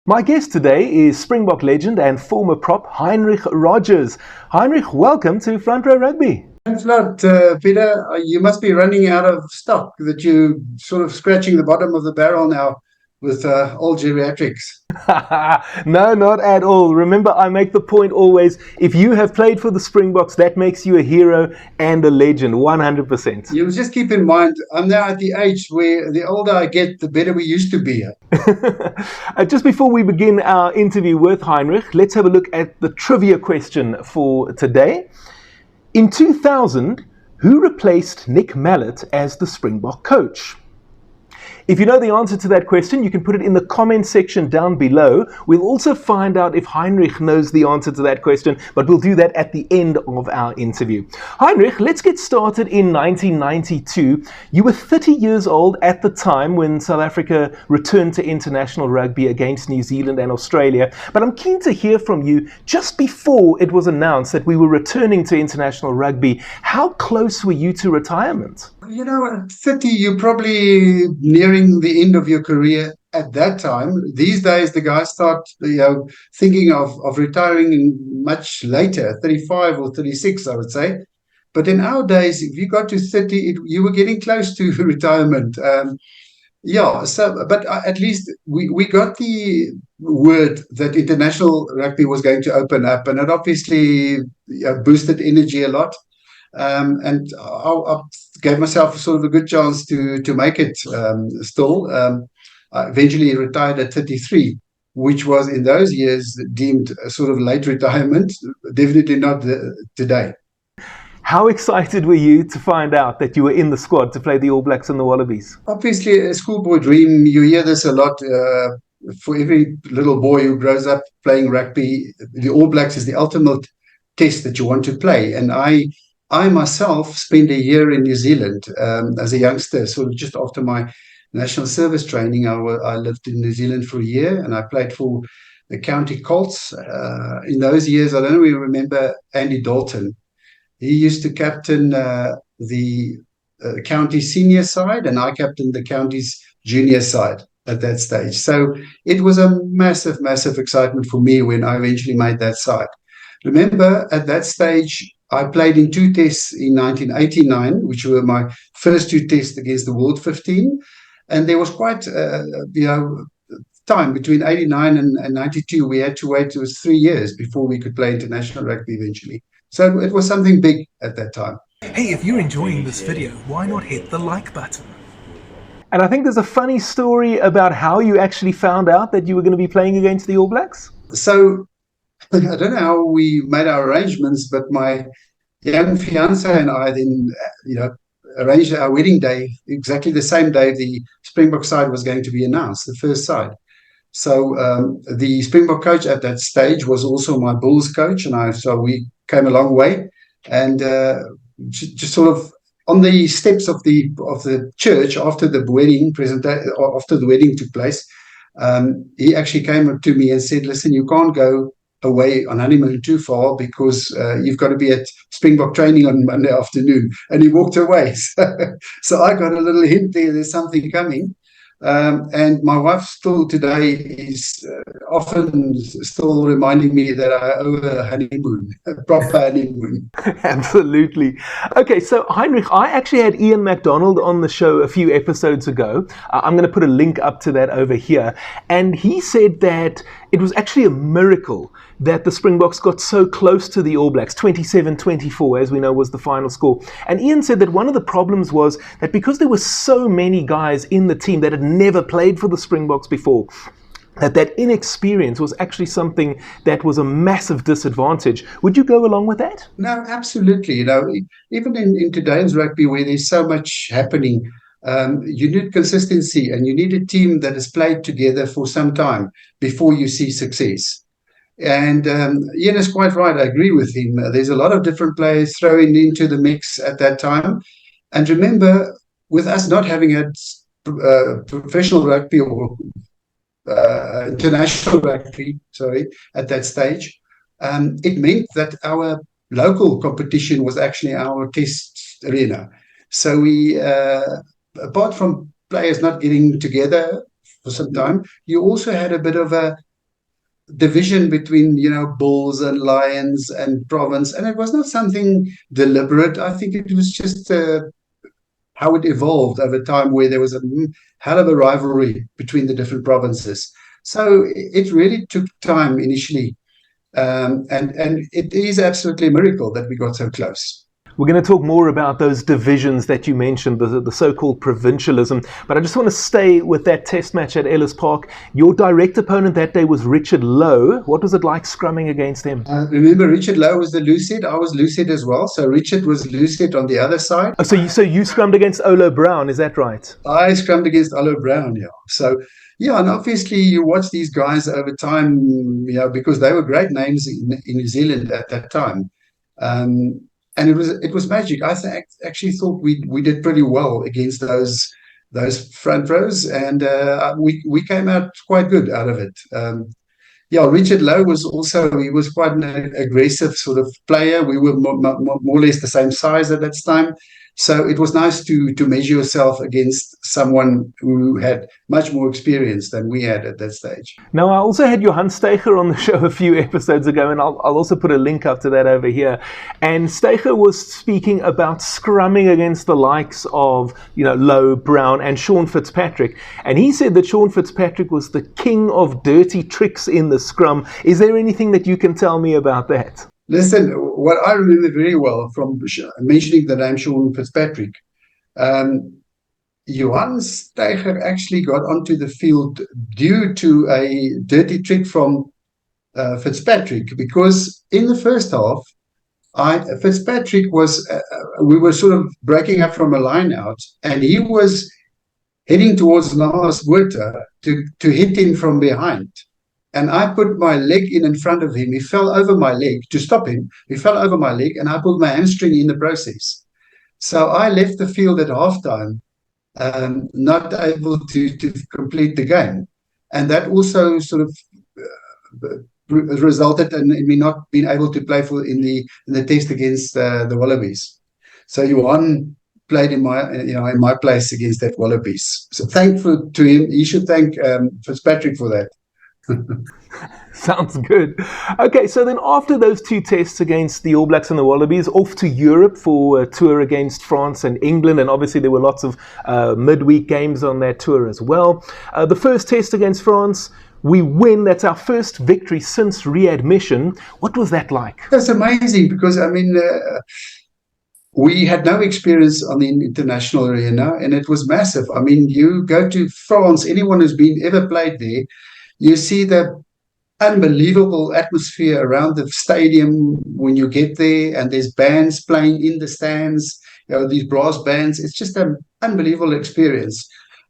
My guest today is Springbok legend and former prop Heinrich Rodgers. Heinrich, welcome to Front Row Rugby. Thanks a lot, Peter. You must be running out of stock, that you sort of scratching the bottom of the barrel now with old geriatrics. No, not at all. Remember, I make the point always, if you have played for the Springboks, that makes you a hero and a legend, 100%. You just keep in mind, I'm now at the age where the older I get, the better we used to be. Just before we begin our interview with Heinrich, let's have a look at the trivia question for today. In 2000, who replaced Nick Mallett as the Springbok coach? If you know the answer to that question, you can put it in the comment section down below. We'll also find out if Heinrich knows the answer to that question, but we'll do that at the end of our interview. Heinrich, let's get started in 1992. You were 30 years old at the time when South Africa returned to international rugby against New Zealand and Australia, but I'm keen to hear from you just before it was announced that we were returning to international rugby. How close were you to retirement? You know, at 30, you're probably nearing the end of your career at that time. These days, the guys start, thinking of retiring much later, 35 or 36, I would say. But in our days, if you got to 30, you were getting close to retirement. But at least we got the word that international rugby was going to open up, and it obviously boosted energy a lot. And I gave myself sort of a good chance to make it still. I eventually retired at 33, which was in those years deemed a sort of late retirement, definitely not today. How excited were you to find out that you were in the squad to play the All Blacks and the Wallabies? Obviously, a schoolboy dream. You hear this a lot. For every little boy who grows up playing rugby, the All Blacks is the ultimate test that you want to play. And I myself spent a year in New Zealand as a youngster, sort of just after my national service training. I lived in New Zealand for a year, and I played for the County Colts. In those years, I don't know if you remember Andy Dalton. He used to captain the county senior side, and I captained the county's junior side at that stage. So it was a massive, massive excitement for me when I eventually made that side. Remember, at that stage, I played in 2 tests in 1989, which were my first 2 tests against the World 15. And there was quite, time between 89 and 92. We had to wait, it was 3 years before we could play international rugby eventually. So it was something big at that time. Hey, if you're enjoying this video, why not hit the like button? And I think there's a funny story about how you actually found out that you were going to be playing against the All Blacks. So I don't know how we made our arrangements, but my young fiance and I then, arranged our wedding day exactly the same day the Springbok side was going to be announced, the first side. So the Springbok coach at that stage was also my Bulls coach, and so we came a long way. And just sort of on the steps of the church after the wedding took place, he actually came up to me and said, "Listen, you can't go away on honeymoon too far because you've got to be at Springbok training on Monday afternoon." And he walked away. So I got a little hint there's something coming. And my wife still today is often still reminding me that I owe a honeymoon, a proper honeymoon. Absolutely. Okay, so Heinrich, I actually had Ian MacDonald on the show a few episodes ago. I'm going to put a link up to that over here. And he said that it was actually a miracle that the Springboks got so close to the All Blacks, 27-24, as we know was the final score. And Ian said that one of the problems was that because there were so many guys in the team that had never played for the Springboks before, that inexperience was actually something that was a massive disadvantage. Would you go along with that? No, absolutely. Even in today's rugby where there's so much happening, you need consistency, and you need a team that has played together for some time before you see success. And Ian is quite right. I agree with him. There's a lot of different players thrown into the mix at that time. And remember, with us not having had professional rugby or international rugby, at that stage, it meant that our local competition was actually our test arena. So we, apart from players not getting together for some time, you also had a bit of a division between, bulls and lions and province, and it was not something deliberate. I think it was just how it evolved over time, where there was a hell of a rivalry between the different provinces. So it really took time initially, and it is absolutely a miracle that we got so close. We're going to talk more about those divisions that you mentioned, the so-called provincialism. But I just want to stay with that test match at Ellis Park. Your direct opponent that day was Richard Lowe. What was it like scrumming against him? Remember, Richard Lowe was the Loosehead. I was Loosehead as well. So Richard was Loosehead on the other side. Oh, so you scrummed against Olo Brown, is that right? I scrummed against Olo Brown, yeah. So, yeah, and obviously you watch these guys over time, because they were great names in New Zealand at that time. And it was magic. I actually thought we did pretty well against those front rows, and we came out quite good out of it. Richard Lowe he was quite an aggressive sort of player. We were more or less the same size at that time. So it was nice to measure yourself against someone who had much more experience than we had at that stage. Now, I also had Johan Steiger on the show a few episodes ago, and I'll also put a link up to that over here. And Steiger was speaking about scrumming against the likes of, Lowe, Brown, and Sean Fitzpatrick. And he said that Sean Fitzpatrick was the king of dirty tricks in the scrum. Is there anything that you can tell me about that? Listen, what I remember very well from mentioning the name Sean Fitzpatrick, Johan Steiger actually got onto the field due to a dirty trick from Fitzpatrick, because in the first half, Fitzpatrick we were sort of breaking up from a line out, and he was heading towards Lars Botha to hit him from behind. And I put my leg in front of him. He fell over my leg to stop him. He fell over my leg, and I pulled my hamstring in the process. So I left the field at halftime, not able to complete the game. And that also sort of resulted in me not being able to play in the test against the Wallabies. So Johan played in my place against that Wallabies. So thankful to him. He should thank Fitzpatrick for that. Sounds good. Okay, so then after those two tests against the All Blacks and the Wallabies, off to Europe for a tour against France and England, and obviously there were lots of midweek games on that tour as well. The first test against France, we win. That's our first victory since readmission. What was that like? That's amazing, because we had no experience on the international arena, and it was massive. I mean, you go to France, anyone who's ever played there, you see the unbelievable atmosphere around the stadium when you get there, and there's bands playing in the stands, these brass bands. It's just an unbelievable experience.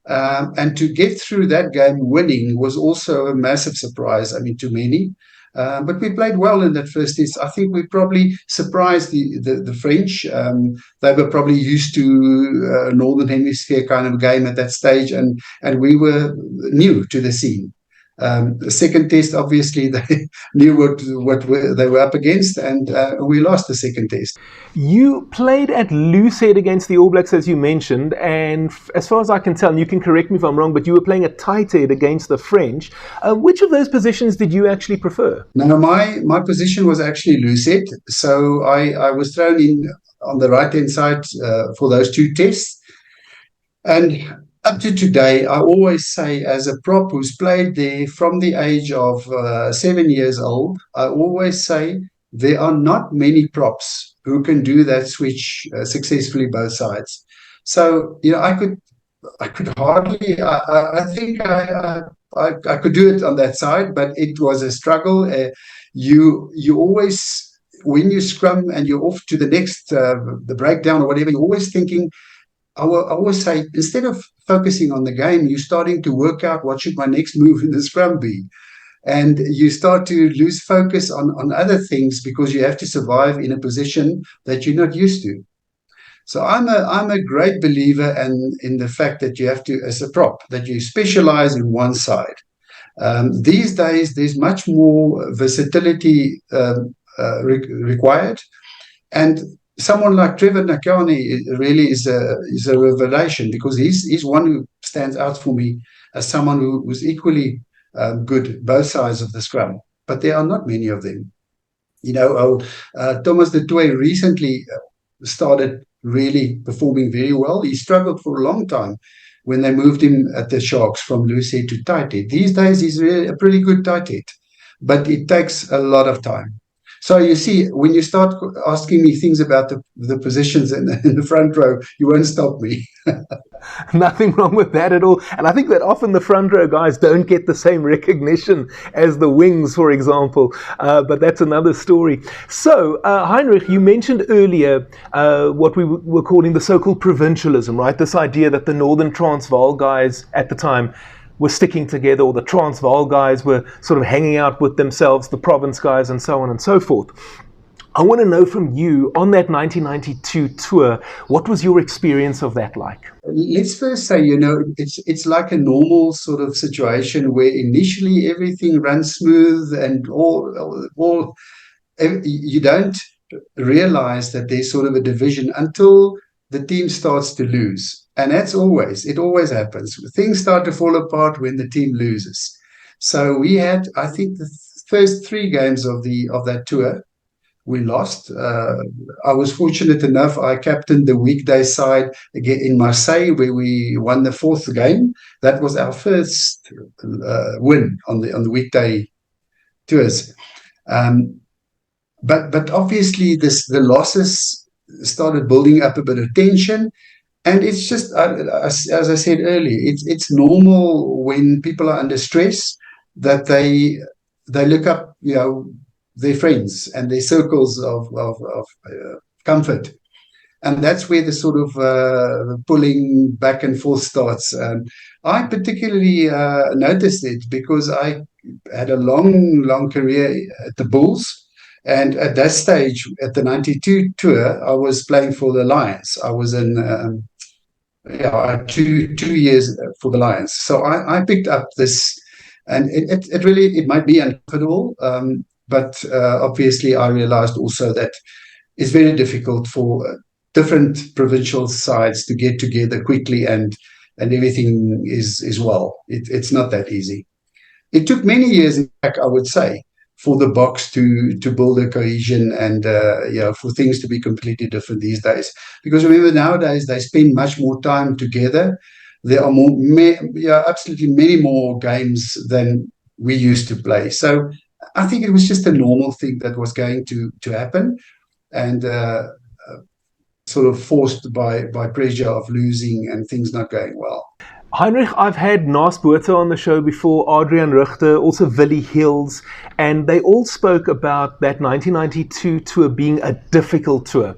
And to get through that game winning was also a massive surprise, to many. But we played well in that first test. I think we probably surprised the French. They were probably used to a Northern Hemisphere kind of game at that stage, and we were new to the scene. The second test, obviously, they knew what they were up against, and we lost the second test. You played at Loosehead against the All Blacks, as you mentioned, and as far as I can tell, and you can correct me if I'm wrong, but you were playing at Tighthead against the French. Which of those positions did you actually prefer? No, my position was actually Loosehead, so I was thrown in on the right-hand side for those two tests. And up to today, I always say, as a prop who's played there from the age of 7 years old, I always say there are not many props who can do that switch successfully both sides. So, I could hardly, I think I could do it on that side, but it was a struggle. You always, when you scrum and you're off to the next, the breakdown or whatever, you're always thinking, I always say, instead of focusing on the game, you're starting to work out what should my next move in the scrum be. And you start to lose focus on other things because you have to survive in a position that you're not used to. So I'm a great believer in the fact that you have to, as a prop, that you specialize in one side. These days, there's much more versatility required. And someone like Trevor Nakane really is a revelation, because he's one who stands out for me as someone who was equally good both sides of the scrum. but there are not many of them. Thomas du Toit recently started really performing very well. He struggled for a long time when they moved him at the Sharks from Loosehead to Tighthead. These days, he's really a pretty good Tighthead, but it takes a lot of time. So you see, when you start asking me things about the positions in the front row, you won't stop me. Nothing wrong with that at all. And I think that often the front row guys don't get the same recognition as the wings, for example. But that's another story. So, Heinrich, you mentioned earlier what we were calling the so-called provincialism, right? This idea that the Northern Transvaal guys at the time were sticking together, or the Transvaal guys were sort of hanging out with themselves, the province guys, and so on and so forth. I want to know from you, on that 1992 tour, what was your experience of that like? Let's first say, it's like a normal sort of situation where initially everything runs smooth and all you don't realize that there's sort of a division until the team starts to lose. And it always happens. Things start to fall apart when the team loses. So we had, I think, the first 3 games of that tour, we lost. I was fortunate enough, I captained the weekday side again in Marseille, where we won the 4th game. That was our first win on the weekday tours. But obviously the losses started building up a bit of tension. And it's just, as I said earlier, it's normal when people are under stress that they look up, their friends and their circles of comfort. And that's where the sort of pulling back and forth starts. I particularly noticed it because I had a long career at the Bulls. And at that stage, at the 92 tour, I was playing for the Lions. I was in 2 years for the Lions. So I picked up this, and it really might be uncomfortable, but obviously I realized also that it's very difficult for different provincial sides to get together quickly and everything is well. It's not that easy. It took many years, in fact, I would say, for the Boks to build a cohesion and for things to be completely different these days. Because remember, nowadays they spend much more time together. There are absolutely many more games than we used to play. So I think it was just a normal thing that was going to happen, and sort of forced by pressure of losing and things not going well. Heinrich, I've had Naas Botha on the show before, Adrian Richter, also Willie Hills, and they all spoke about that 1992 tour being a difficult tour.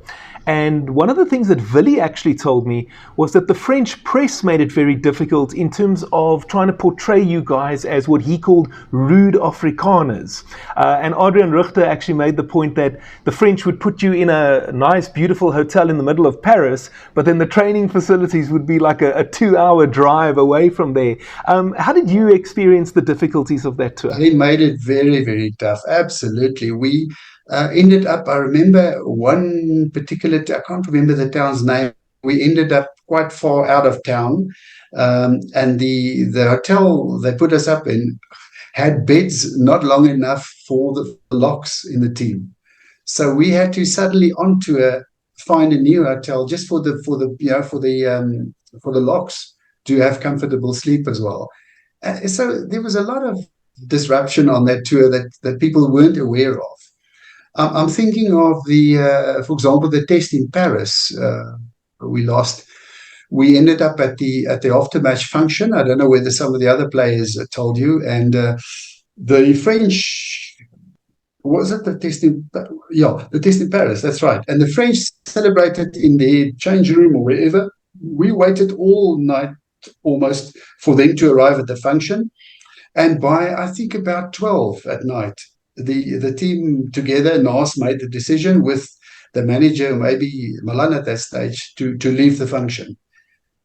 And one of the things that Willie actually told me was that the French press made it very difficult in terms of trying to portray you guys as what he called rude Afrikaners. And Adrian Richter actually made the point that the French would put you in a nice, beautiful hotel in the middle of Paris, but then the training facilities would be like a 2-hour drive away from there. How did you experience the difficulties of that tour? They made it very, very tough. Absolutely. We ended up, I remember one particular, I can't remember the town's name. We ended up quite far out of town. And the hotel they put us up in had beds not long enough for the locks in the team. So we had to suddenly on tour find a new hotel just for the locks to have comfortable sleep as well. So there was a lot of disruption on that tour that people weren't aware of. I'm thinking of for example, the test in Paris. We lost. We ended up at the after-match function. I don't know whether some of the other players told you. And the French, was it the test in? Yeah, the test in Paris. That's right. And the French celebrated in their change room or wherever. We waited all night almost for them to arrive at the function. And by, I think, about 12 at night, the team together, Naas made the decision with the manager, maybe Milan at that stage, to leave the function.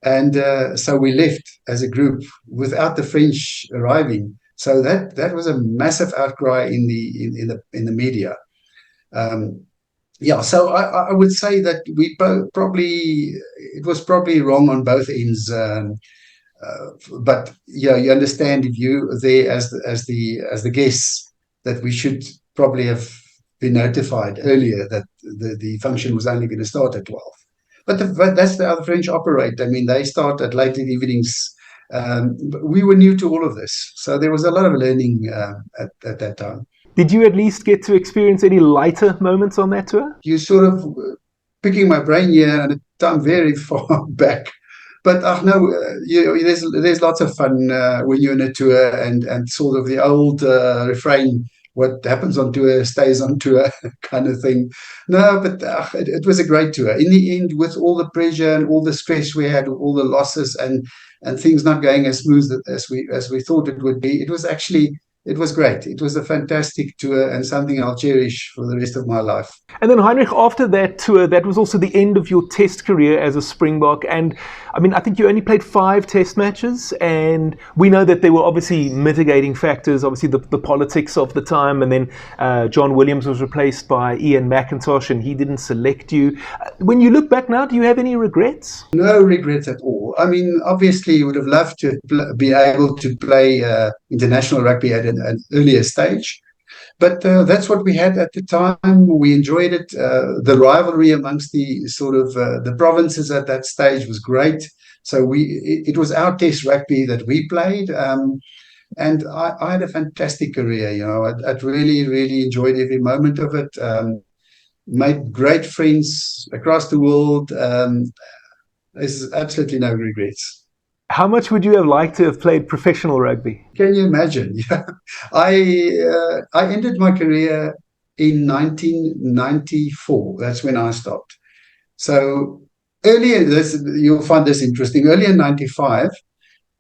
And so we left as a group without the French arriving. So that was a massive outcry in the media. So I would say that we it was probably wrong on both ends. But you understand, if you there as the guests, that we should probably have been notified earlier that the function was only going to start at 12. But that's how the French operate. I mean, they start at late evenings. We were new to all of this, so there was a lot of learning at that time. Did you at least get to experience any lighter moments on that tour? You sort of picking my brain here, and I'm very far back. But no, there's lots of fun when you're on a tour, and sort of the old refrain, what happens on tour stays on tour kind of thing. No, but it was a great tour. In the end, with all the pressure and all the stress we had, all the losses and things not going as smooth as we thought it would be, it was great. It was a fantastic tour and something I'll cherish for the rest of my life. And then, Heinrich, after that tour, that was also the end of your test career as a Springbok. And I mean, I think you only played 5 test matches. And we know that there were obviously mitigating factors, obviously the politics of the time. And then John Williams was replaced by Ian McIntosh, and he didn't select you. When you look back now, do you have any regrets? No regrets at all. I mean, obviously, you would have loved to be able to play international rugby at an earlier stage. But that's what we had at the time. We enjoyed it. The rivalry amongst the sort of the provinces at that stage was great. So it was our test rugby that we played. And I had a fantastic career. You know, I'd really, really enjoyed every moment of it. Made great friends across the world. There's absolutely no regrets. How much would you have liked to have played professional rugby? Can you imagine? Yeah. I ended my career in 1994. That's when I stopped. So earlier, you'll find this interesting. Earlier in 95,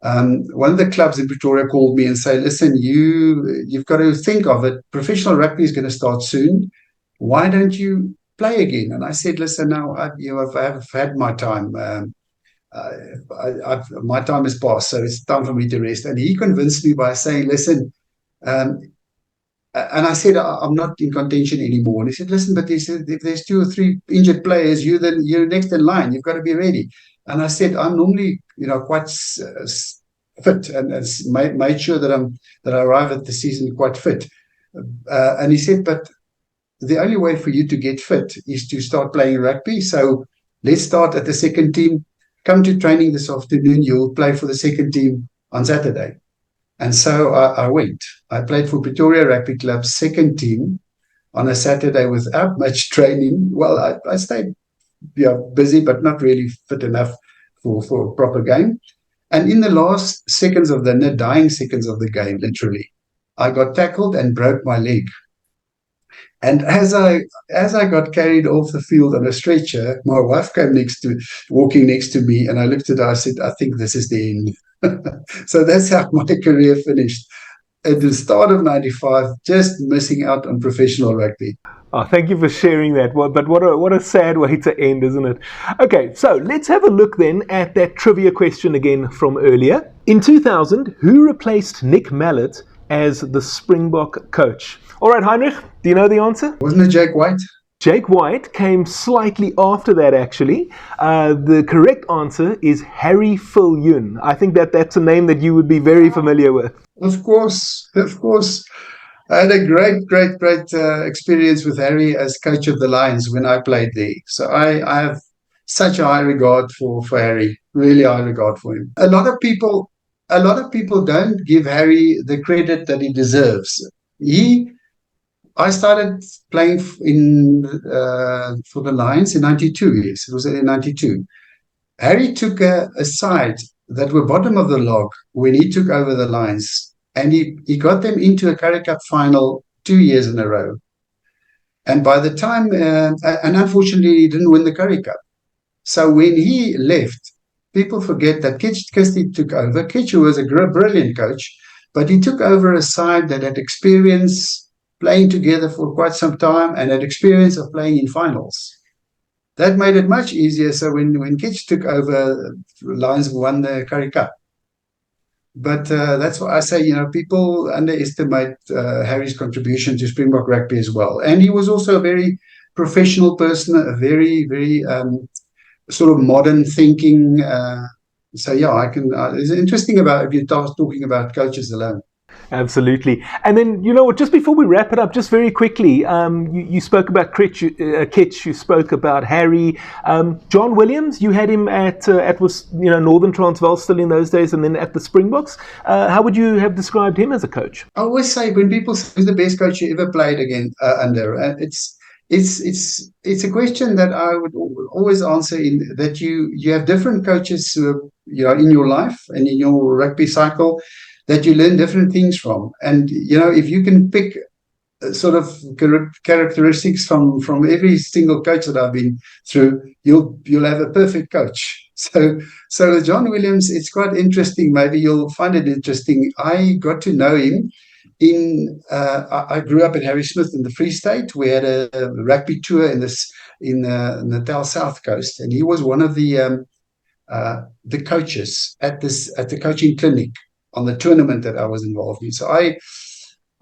one of the clubs in Pretoria called me and said, listen, you've got to think of it. Professional rugby is going to start soon. Why don't you play again? And I said, listen, now I've had my time. My time has passed, so it's time for me to rest. And he convinced me by saying, listen, and I said, I'm not in contention anymore. And he said, listen, but if there's 2 or 3 injured players, you're next in line. You've got to be ready. And I said, I'm normally, quite fit and made sure that I arrive at the season quite fit. And he said, but the only way for you to get fit is to start playing rugby. So let's start at the second team. Come to training this afternoon. You'll play for the second team on Saturday. And so I went. I played for Pretoria Rugby Club's second team on a Saturday without much training. Well, I stayed busy, but not really fit enough for a proper game. And in the last seconds of the dying seconds of the game, literally, I got tackled and broke my leg. And as I got carried off the field on a stretcher, my wife came walking next to me, and I looked at her. I said, I think this is the end. So that's how my career finished. At the start of 95, just missing out on professional rugby. Oh, thank you for sharing that. But what a sad way to end, isn't it? Okay, so let's have a look then at that trivia question again from earlier. In 2000, who replaced Nick Mallett as the Springbok coach? All right, Heinrich, do you know the answer? Wasn't it Jake White? Jake White came slightly after that, actually. The correct answer is Harry Viljoen. I think that's a name that you would be very familiar with. Of course. I had a great experience with Harry as coach of the Lions when I played there. So I have such a high regard for Harry, really high regard for him. A lot of people don't give Harry the credit that he deserves. I started playing for the Lions in 92. Yes, it was in 92. Harry took a side that were bottom of the log when he took over the Lions, and he got them into a Currie Cup final 2 years in a row. And by the time, and unfortunately, he didn't win the Currie Cup. So when he left, people forget that Kirsty took over. Kitch was a brilliant coach, but he took over a side that had experience playing together for quite some time and had experience of playing in finals. That made it much easier. So when Kitch took over, Lions won the Currie Cup. But that's what I say, people underestimate Harry's contribution to Springbok rugby as well. And he was also a very professional person, a very, very sort of modern thinking. So yeah, it's interesting if you're talking about coaches alone. Absolutely. And then, just before we wrap it up, just very quickly, you spoke about Kitch, you spoke about Harry. John Williams, you had him at Northern Transvaal still in those days, and then at the Springboks. How would you have described him as a coach? I always say, when people say who's the best coach you ever played under, it's a question that I would always answer in that you have different coaches who are, in your life and in your rugby cycle that you learn different things from. And, if you can pick sort of characteristics from every single coach that I've been through, you'll have a perfect coach. So John Williams, it's quite interesting. Maybe you'll find it interesting. I got to know him I grew up in Harry Smith in the Free State. We had a rugby tour in Natal South Coast, and he was one of the coaches at the coaching clinic on the tournament that I was involved in. So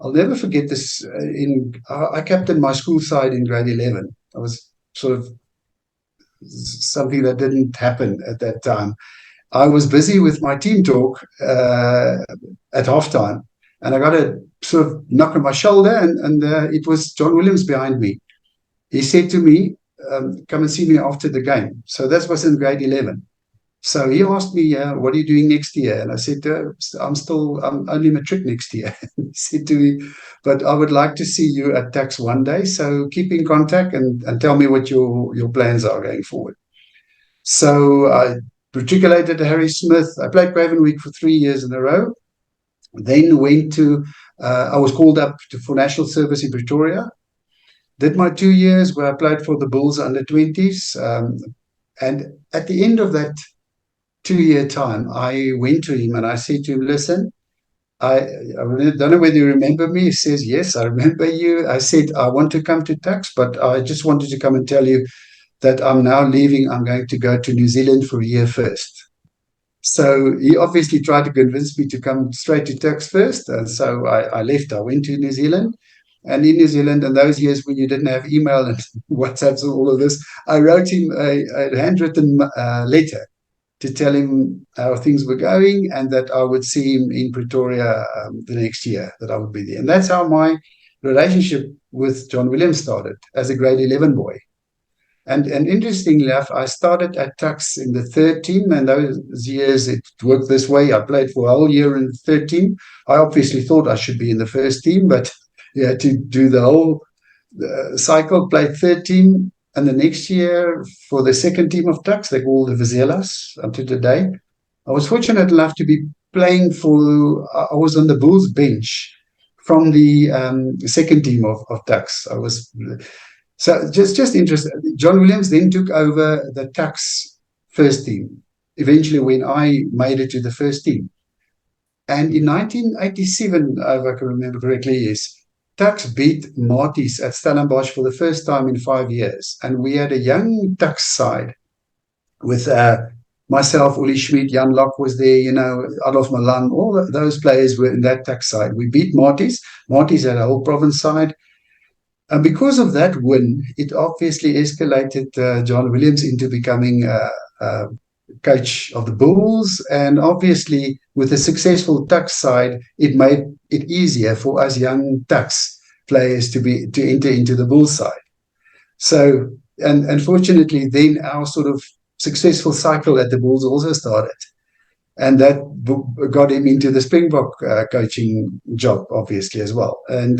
I'll never forget this. I captained my school side in grade 11. I was sort of something that didn't happen at that time. I was busy with my team talk at halftime, and I got a sort of knock on my shoulder, and it was John Williams behind me. He said to me, come and see me after the game. So that was in grade 11. So he asked me, what are you doing next year? And I said, I'm only matric next year. He said to me, but I would like to see you at Tuks one day. So keep in contact and tell me what your plans are going forward. So I matriculated to Harry Smith. I played Cravenweek for 3 years in a row. Then went to, I was called up for national service in Pretoria. Did my 2 years where I played for the Bulls under 20s. And at the end of that 2-year time, I went to him and I said to him, listen, I don't know whether you remember me. He says, yes, I remember you. I said, I want to come to Tuks, but I just wanted to come and tell you that I'm now leaving. I'm going to go to New Zealand for a year first. So he obviously tried to convince me to come straight to Tuks first. And so I left. I went to New Zealand. And in New Zealand, in those years when you didn't have email and WhatsApps and all of this, I wrote him a handwritten letter to tell him how things were going and that I would see him in Pretoria the next year, that I would be there. And that's how my relationship with John Williams started as a grade 11 boy. And interestingly enough, I started at Tuks in the third team, and those years it worked this way. I played for a whole year in the third team. I obviously thought I should be in the first team, but you had to do the whole cycle, played third team. And the next year for the second team of Tuks, they call the Vizelas until today. I was fortunate enough to be playing I was on the Bulls bench from the second team of Tuks. So just interesting. John Williams then took over the Tuks first team, eventually when I made it to the first team. And in 1987, if I can remember correctly, yes, Tuks beat Marties at Stellenbosch for the first time in 5 years. And we had a young Tuks side with myself, Uli Schmid, Jan Locke was there, Adolf Malan, all those players were in that Tuks side. We beat Marties. Marties had a whole province side. And because of that win, it obviously escalated John Williams into becoming coach of the Bulls. And obviously, with a successful Tuks side, it made it easier for us young Tuks players to enter into the Bulls side. So, and unfortunately, then our sort of successful cycle at the Bulls also started. And that got him into the Springbok coaching job, obviously, as well. And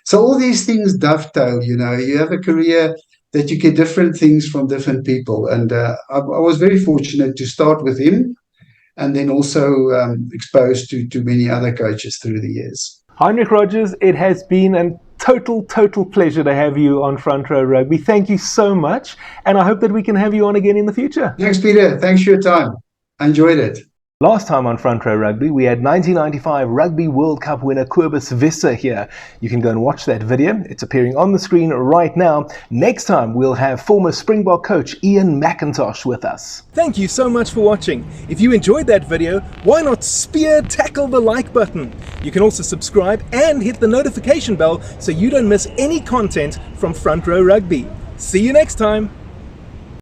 so all these things dovetail, you have a career that you get different things from different people. And I was very fortunate to start with him and then also exposed to many other coaches through the years. Heinrich Rodgers, it has been a total pleasure to have you on Front Row Rugby. Thank you so much. And I hope that we can have you on again in the future. Thanks, Peter. Thanks for your time. I enjoyed it. Last time on Front Row Rugby, we had 1995 Rugby World Cup winner Cobus Visser here. You can go and watch that video. It's appearing on the screen right now. Next time, we'll have former Springbok coach Ian McIntosh with us. Thank you so much for watching. If you enjoyed that video, why not tackle the like button? You can also subscribe and hit the notification bell so you don't miss any content from Front Row Rugby. See you next time.